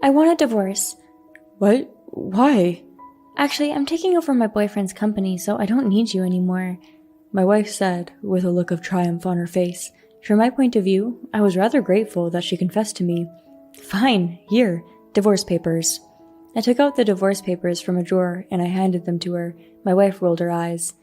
I want a divorce. What? Why? Actually, I'm taking over my boyfriend's company, so I don't need you anymore, my wife said, with a look of triumph on her face. From my point of view, I was rather grateful that she confessed to me. Fine, here, divorce papers. I took out the divorce papers from a drawer and I handed them to her. My wife rolled her eyes.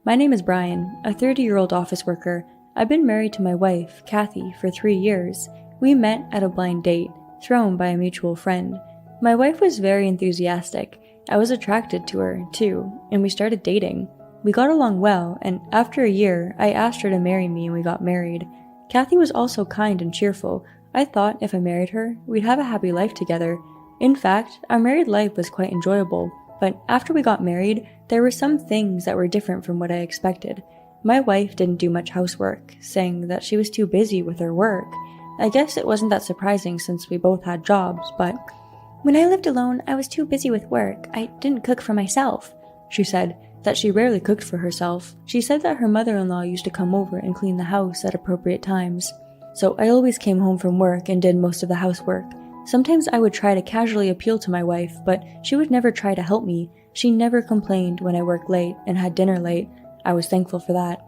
My name is Brian, a 30-year-old office worker. I've been married to my wife, Kathy, for 3 years. We met at a blind date, thrown by a mutual friend. My wife was very enthusiastic. I was attracted to her, too, and we started dating. We got along well, and after a year, I asked her to marry me and we got married. Kathy was also kind and cheerful. I thought if I married her, we'd have a happy life together. In fact, our married life was quite enjoyable, but after we got married, there were some things that were different from what I expected. My wife didn't do much housework, saying that she was too busy with her work. I guess it wasn't that surprising since we both had jobs, but when I lived alone, I was too busy with work. I didn't cook for myself, she said. That she rarely cooked for herself. She said that her mother-in-law used to come over and clean the house at appropriate times. So I always came home from work and did most of the housework. Sometimes I would try to casually appeal to my wife, but she would never try to help me. She never complained when I worked late and had dinner late. I was thankful for that.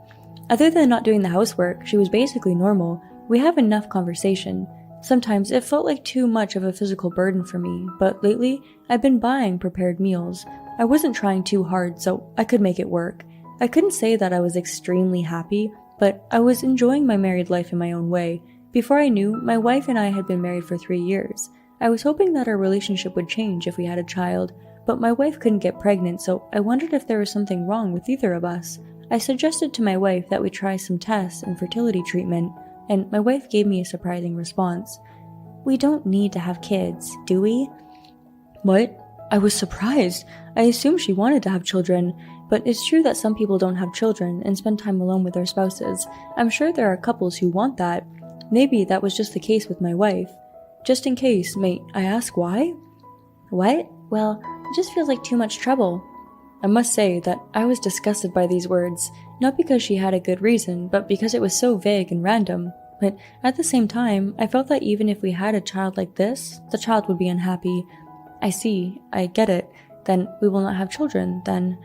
Other than not doing the housework, she was basically normal. We have enough conversation. Sometimes it felt like too much of a physical burden for me, but lately I've been buying prepared meals. I wasn't trying too hard, so I could make it work. I couldn't say that I was extremely happy, but I was enjoying my married life in my own way. Before I knew, my wife and I had been married for 3 years. I was hoping that our relationship would change if we had a child, but my wife couldn't get pregnant, so I wondered if there was something wrong with either of us. I suggested to my wife that we try some tests and fertility treatment, and my wife gave me a surprising response. We don't need to have kids, do we? What? I was surprised. I assumed she wanted to have children, but it's true that some people don't have children and spend time alone with their spouses. I'm sure there are couples who want that. Maybe that was just the case with my wife. Just in case, may I ask why? What? Well, it just feels like too much trouble. I must say that I was disgusted by these words, not because she had a good reason, but because it was so vague and random. But at the same time, I felt that even if we had a child like this, the child would be unhappy. I see, I get it. Then we will not have children, then.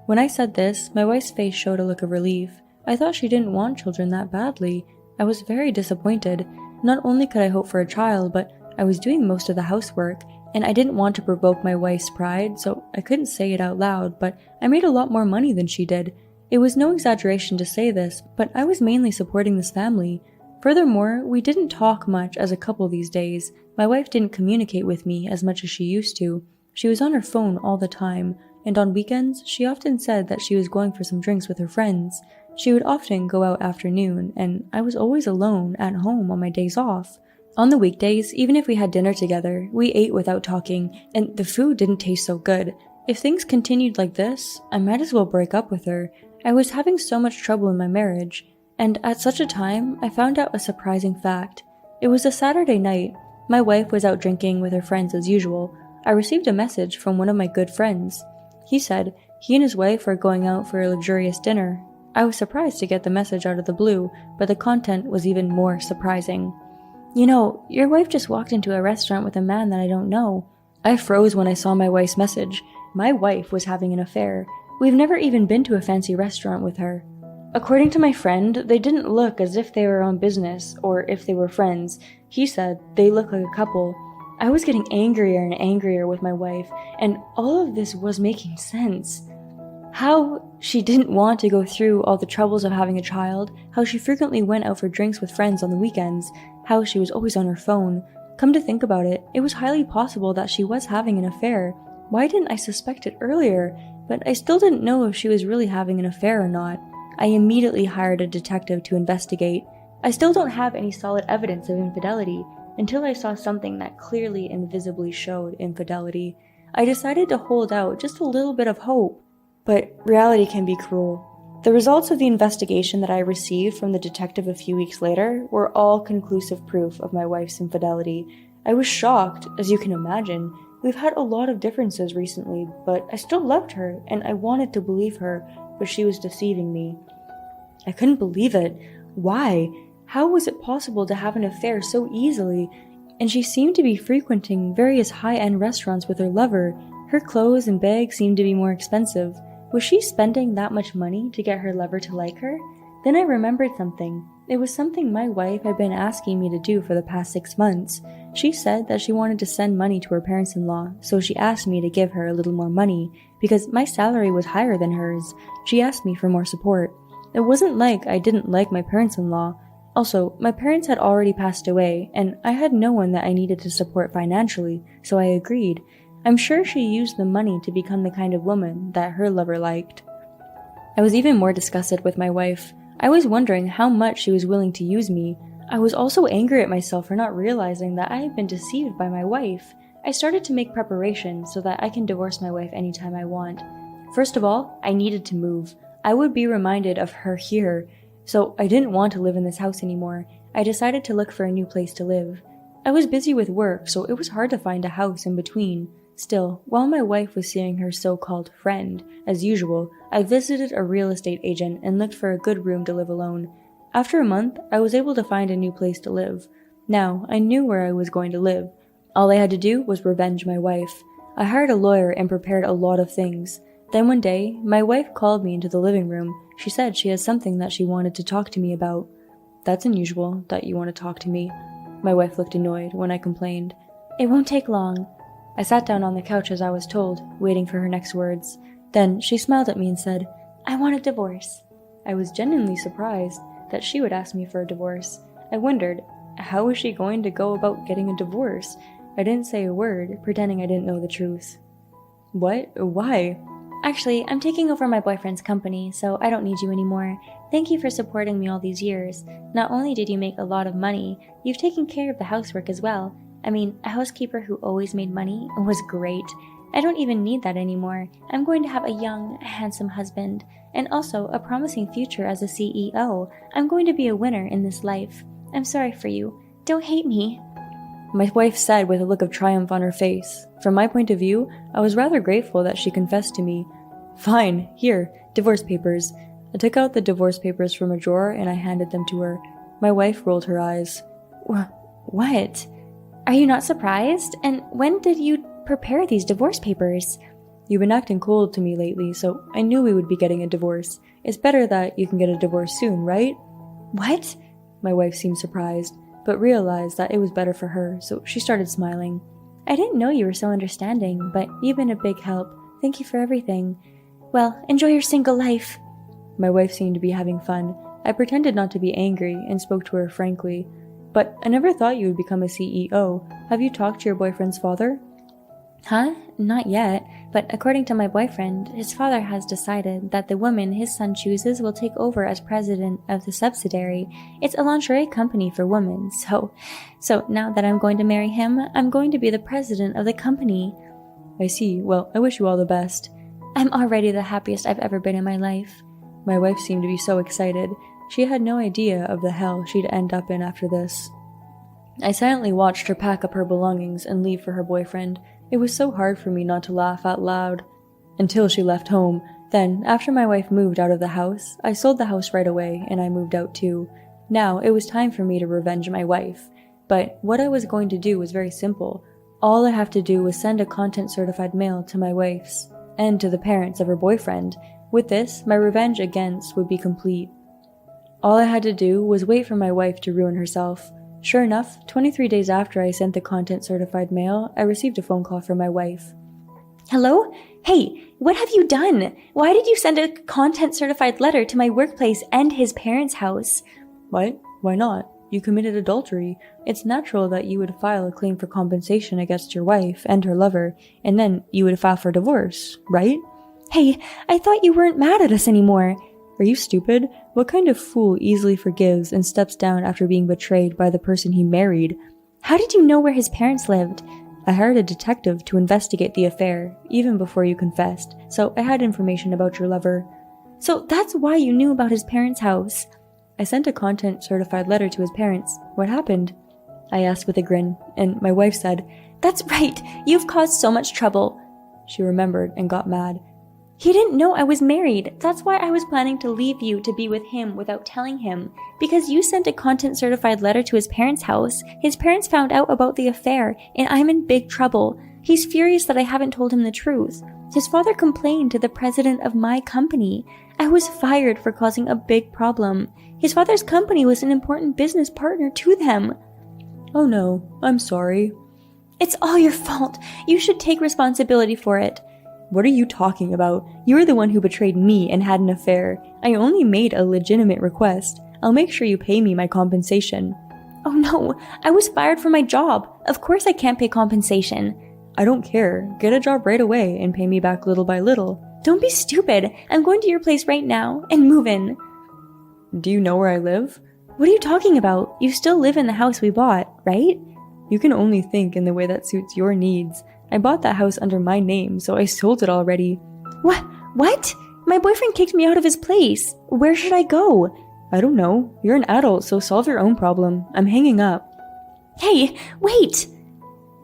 When I said this, my wife's face showed a look of relief. I thought she didn't want children that badly. I was very disappointed. Not only could I hope for a child, but I was doing most of the housework, and I didn't want to provoke my wife's pride, so I couldn't say it out loud, but I made a lot more money than she did. It was no exaggeration to say this, but I was mainly supporting this family. Furthermore, we didn't talk much as a couple these days. My wife didn't communicate with me as much as she used to. She was on her phone all the time, and on weekends, she often said that she was going for some drinks with her friends. She would often go out after noon, and I was always alone at home on my days off. On the weekdays, even if we had dinner together, we ate without talking, and the food didn't taste so good. If things continued like this, I might as well break up with her. I was having so much trouble in my marriage. And at such a time, I found out a surprising fact. It was a Saturday night. My wife was out drinking with her friends as usual. I received a message from one of my good friends. He said he and his wife were going out for a luxurious dinner. I was surprised to get the message out of the blue, but the content was even more surprising. You know, your wife just walked into a restaurant with a man that I don't know. I froze when I saw my wife's message. My wife was having an affair. We've never even been to a fancy restaurant with her. According to my friend, they didn't look as if they were on business or if they were friends. He said they looked like a couple. I was getting angrier and angrier with my wife, and all of this was making sense. How she didn't want to go through all the troubles of having a child, how she frequently went out for drinks with friends on the weekends, how she was always on her phone. Come to think about it, it was highly possible that she was having an affair. Why didn't I suspect it earlier? But I still didn't know if she was really having an affair or not. I immediately hired a detective to investigate. I still don't have any solid evidence of infidelity until I saw something that clearly and visibly showed infidelity. I decided to hold out just a little bit of hope. But reality can be cruel. The results of the investigation that I received from the detective a few weeks later were all conclusive proof of my wife's infidelity. I was shocked, as you can imagine. We've had a lot of differences recently, but I still loved her, and I wanted to believe her, but she was deceiving me. I couldn't believe it. Why? How was it possible to have an affair so easily? and she seemed to be frequenting various high-end restaurants with her lover. Her clothes and bags seemed to be more expensive. Was she spending that much money to get her lover to like her? Then I remembered something. It was something my wife had been asking me to do for the past 6 months. She said that she wanted to send money to her parents-in-law, so she asked me to give her a little more money. Because my salary was higher than hers, she asked me for more support. It wasn't like I didn't like my parents-in-law. Also, my parents had already passed away, and I had no one that I needed to support financially, so I agreed. I'm sure she used the money to become the kind of woman that her lover liked. I was even more disgusted with my wife. I was wondering how much she was willing to use me. I was also angry at myself for not realizing that I had been deceived by my wife. I started to make preparations so that I can divorce my wife anytime I want. First of all, I needed to move. I would be reminded of her here, so I didn't want to live in this house anymore. I decided to look for a new place to live. I was busy with work, so it was hard to find a house in between. Still, while my wife was seeing her so-called friend, as usual, I visited a real estate agent and looked for a good room to live alone. After a month, I was able to find a new place to live. Now, I knew where I was going to live. All I had to do was revenge my wife. I hired a lawyer and prepared a lot of things. Then one day, my wife called me into the living room. She said she has something that she wanted to talk to me about. That's unusual, that you want to talk to me. My wife looked annoyed when I complained. It won't take long. I sat down on the couch as I was told, waiting for her next words. Then she smiled at me and said, I want a divorce. I was genuinely surprised that she would ask me for a divorce. I wondered, how was she going to go about getting a divorce? I didn't say a word, pretending I didn't know the truth. What? Why? Actually, I'm taking over my boyfriend's company, so I don't need you anymore. Thank you for supporting me all these years. Not only did you make a lot of money, you've taken care of the housework as well. I mean, a housekeeper who always made money was great. I don't even need that anymore. I'm going to have a young, handsome husband, and also a promising future as a CEO. I'm going to be a winner in this life. I'm sorry for you. Don't hate me. My wife said with a look of triumph on her face. From my point of view, I was rather grateful that she confessed to me. Fine, here, divorce papers. I took out the divorce papers from a drawer and I handed them to her. My wife rolled her eyes. What? Are you not surprised? And when did you prepare these divorce papers? You've been acting cold to me lately, so I knew we would be getting a divorce. It's better that you can get a divorce soon, right? What? My wife seemed surprised, but realized that it was better for her, so she started smiling. I didn't know you were so understanding, but you've been a big help. Thank you for everything. Well, enjoy your single life. My wife seemed to be having fun. I pretended not to be angry and spoke to her frankly. But I never thought you would become a CEO. Have you talked to your boyfriend's father? Huh? Not yet, but according to my boyfriend, his father has decided that the woman his son chooses will take over as president of the subsidiary. It's a lingerie company for women, so now that I'm going to marry him, I'm going to be the president of the company. I see. Well, I wish you all the best. I'm already the happiest I've ever been in my life. My wife seemed to be so excited. She had no idea of the hell she'd end up in after this. I silently watched her pack up her belongings and leave for her boyfriend. It was so hard for me not to laugh out loud. Until she left home. Then, after my wife moved out of the house, I sold the house right away and I moved out too. Now, it was time for me to revenge my wife. But what I was going to do was very simple. All I have to do was send a content-certified mail to my wife's and to the parents of her boyfriend. With this, my revenge against would be complete. All I had to do was wait for my wife to ruin herself. Sure enough, 23 days after I sent the content-certified mail, I received a phone call from my wife. Hello? Hey, what have you done? Why did you send a content-certified letter to my workplace and his parents' house? What? Why not? You committed adultery. It's natural that you would file a claim for compensation against your wife and her lover, and then you would file for divorce, right? Hey, I thought you weren't mad at us anymore. Are you stupid? What kind of fool easily forgives and steps down after being betrayed by the person he married? How did you know where his parents lived? I hired a detective to investigate the affair, even before you confessed, so I had information about your lover. So that's why you knew about his parents' house. I sent a content-certified letter to his parents. What happened? I asked with a grin, and my wife said, That's right, you've caused so much trouble. She remembered and got mad. He didn't know I was married. That's why I was planning to leave you to be with him without telling him. Because you sent a content-certified letter to his parents' house. His parents found out about the affair, and I'm in big trouble. He's furious that I haven't told him the truth. His father complained to the president of my company. I was fired for causing a big problem. His father's company was an important business partner to them. Oh no, I'm sorry. It's all your fault. You should take responsibility for it. What are you talking about? You were the one who betrayed me and had an affair. I only made a legitimate request. I'll make sure you pay me my compensation. Oh no, I was fired from my job. Of course I can't pay compensation. I don't care. Get a job right away and pay me back little by little. Don't be stupid. I'm going to your place right now and move in. Do you know where I live? What are you talking about? You still live in the house we bought, right? You can only think in the way that suits your needs. I bought that house under my name, so I sold it already. What? My boyfriend kicked me out of his place. Where should I go? I don't know. You're an adult, so solve your own problem. I'm hanging up. Hey, wait!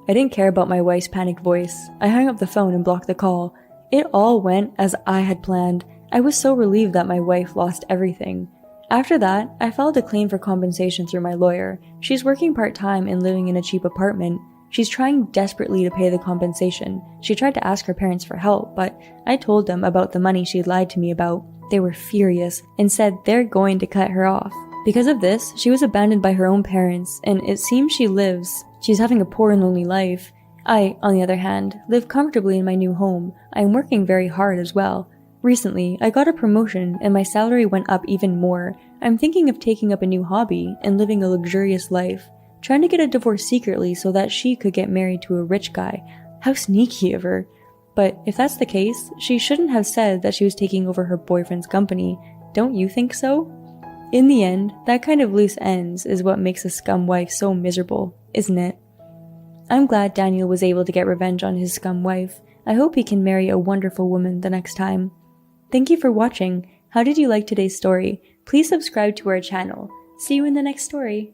I didn't care about my wife's panicked voice. I hung up the phone and blocked the call. It all went as I had planned. I was so relieved that my wife lost everything. After that, I filed a claim for compensation through my lawyer. She's working part-time and living in a cheap apartment. She's trying desperately to pay the compensation. She tried to ask her parents for help, but I told them about the money she'd lied to me about. They were furious and said they're going to cut her off. Because of this, she was abandoned by her own parents, and it seems she's having a poor and lonely life. I, on the other hand, live comfortably in my new home. I am working very hard as well. Recently, I got a promotion and my salary went up even more. I'm thinking of taking up a new hobby and living a luxurious life. Trying to get a divorce secretly so that she could get married to a rich guy. How sneaky of her. But if that's the case, she shouldn't have said that she was taking over her boyfriend's company. Don't you think so? In the end, that kind of loose ends is what makes a scum wife so miserable, isn't it? I'm glad Daniel was able to get revenge on his scum wife. I hope he can marry a wonderful woman the next time. Thank you for watching. How did you like today's story? Please subscribe to our channel. See you in the next story.